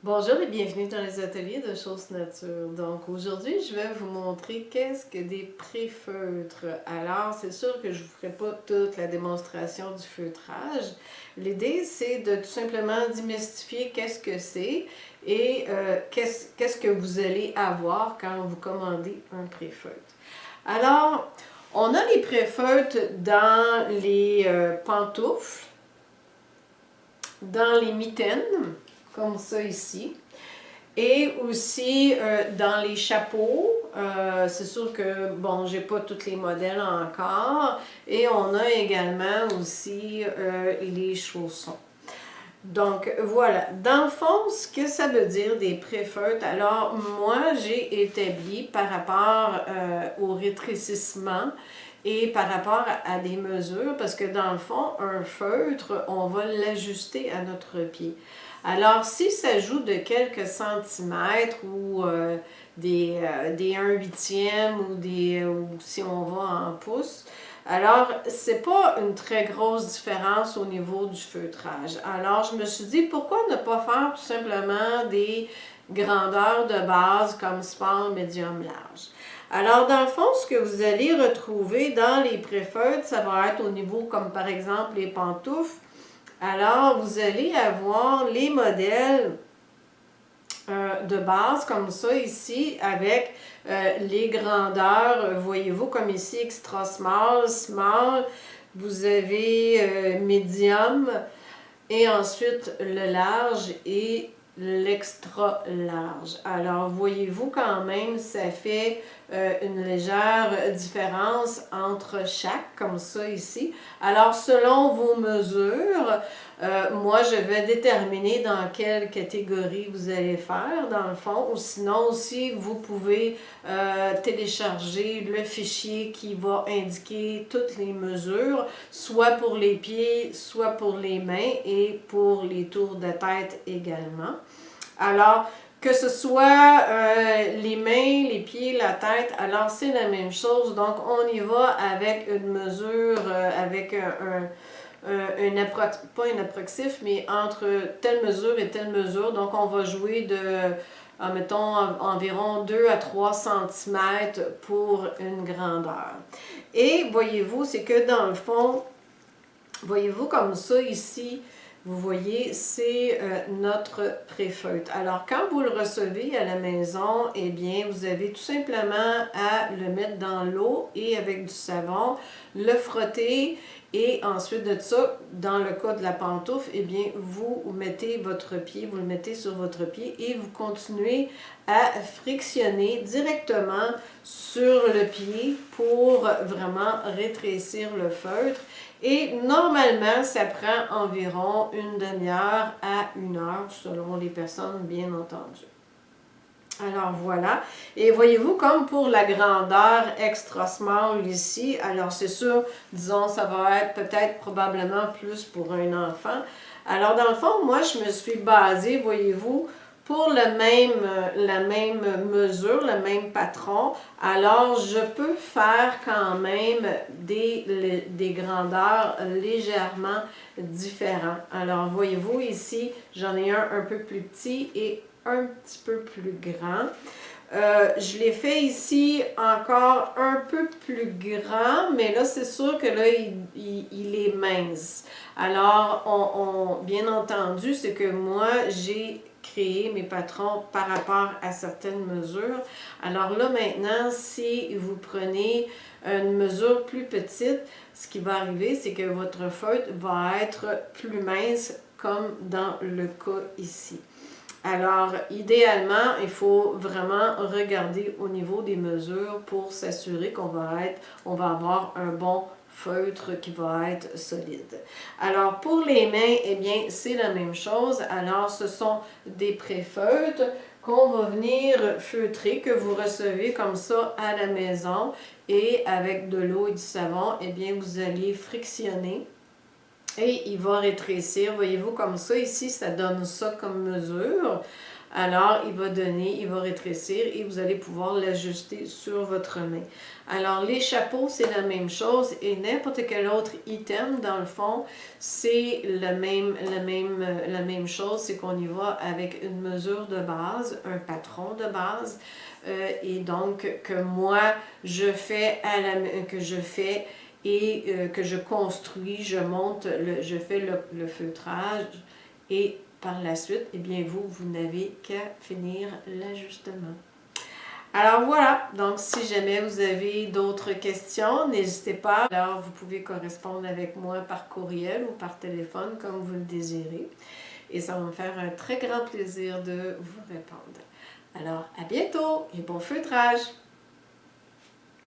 Bonjour et bienvenue dans les ateliers de Choses Nature. Donc aujourd'hui, je vais vous montrer qu'est-ce que des pré-feutres. Alors, c'est sûr que je ne vous ferai pas toute la démonstration du feutrage. L'idée, c'est de tout simplement démystifier qu'est-ce que c'est et qu'est-ce que vous allez avoir quand vous commandez un pré-feutre. Alors, on a les pré-feutres dans les pantoufles, dans les mitaines, comme ça ici. Et aussi dans les chapeaux, c'est sûr que, bon, j'ai pas tous les modèles encore. Et on a également aussi les chaussons. Donc voilà, dans le fond, ce que ça veut dire des pré-feutres, alors moi j'ai établi par rapport au rétrécissement et par rapport à des mesures, parce que dans le fond, un feutre, on va l'ajuster à notre pied. Alors, si ça joue de quelques centimètres ou des 1/8 ou si on va en pouces, alors c'est pas une très grosse différence au niveau du feutrage. Alors, je me suis dit, pourquoi ne pas faire tout simplement des grandeurs de base comme small, medium, large. Alors, dans le fond, ce que vous allez retrouver dans les pré-feutres, ça va être au niveau comme par exemple les pantoufles. Alors, vous allez avoir les modèles de base comme ça ici avec les grandeurs, voyez-vous comme ici extra small, small, vous avez medium et ensuite le large et l'extra large. Alors, voyez-vous quand même, ça fait une légère différence entre chaque, comme ça ici. Alors, selon vos mesures, moi, je vais déterminer dans quelle catégorie vous allez faire, dans le fond. Ou sinon, aussi, vous pouvez télécharger le fichier qui va indiquer toutes les mesures, soit pour les pieds, soit pour les mains et pour les tours de tête également. Alors, que ce soit les mains, les pieds, la tête, alors c'est la même chose. Donc, on y va avec une mesure, avec pas un approxif, mais entre telle mesure et telle mesure. Donc, on va jouer de, mettons, environ 2 à 3 cm pour une grandeur. Et voyez-vous, c'est que dans le fond, voyez-vous comme ça ici, vous voyez, c'est notre pré-feutre. Alors, quand vous le recevez à la maison, eh bien, vous avez tout simplement à le mettre dans l'eau et avec du savon, le frotter et ensuite de ça, dans le cas de la pantoufle, eh bien, vous mettez votre pied, vous le mettez sur votre pied et vous continuez à frictionner directement sur le pied pour vraiment rétrécir le feutre. Et normalement, ça prend environ une demi-heure à 1 heure, selon les personnes, bien entendu. Alors voilà. Et voyez-vous, comme pour la grandeur extra small ici, alors c'est sûr, disons, ça va être peut-être probablement plus pour un enfant. Alors dans le fond, moi, je me suis basée, voyez-vous, pour la même mesure, le même patron. Alors, je peux faire quand même des grandeurs légèrement différentes. Alors, voyez-vous ici, j'en ai un peu plus petit et un petit peu plus grand. Je l'ai fait ici encore un peu plus grand, mais là, c'est sûr que là, il est mince. Alors, bien entendu, c'est que moi, j'ai créé mes patrons par rapport à certaines mesures. Alors là, maintenant, si vous prenez une mesure plus petite, ce qui va arriver, c'est que votre feutre va être plus mince, comme dans le cas ici. Alors, idéalement, il faut vraiment regarder au niveau des mesures pour s'assurer on va avoir un bon feutre qui va être solide. Alors, pour les mains, eh bien, c'est la même chose. Alors, ce sont des pré-feutres qu'on va venir feutrer, que vous recevez comme ça à la maison. Et avec de l'eau et du savon, eh bien, vous allez frictionner et il va rétrécir. Voyez-vous, comme ça, ici, ça donne ça comme mesure. Alors, il va rétrécir et vous allez pouvoir l'ajuster sur votre main. Alors, les chapeaux, c'est la même chose et n'importe quel autre item, dans le fond, c'est la même chose. C'est qu'on y va avec une mesure de base, un patron de base. Et donc, que moi, je fais que je construis, je monte, je fais le feutrage et par la suite, eh bien vous n'avez qu'à finir l'ajustement. Alors voilà, donc si jamais vous avez d'autres questions, n'hésitez pas. Alors vous pouvez correspondre avec moi par courriel ou par téléphone comme vous le désirez. Et ça va me faire un très grand plaisir de vous répondre. Alors à bientôt et bon feutrage!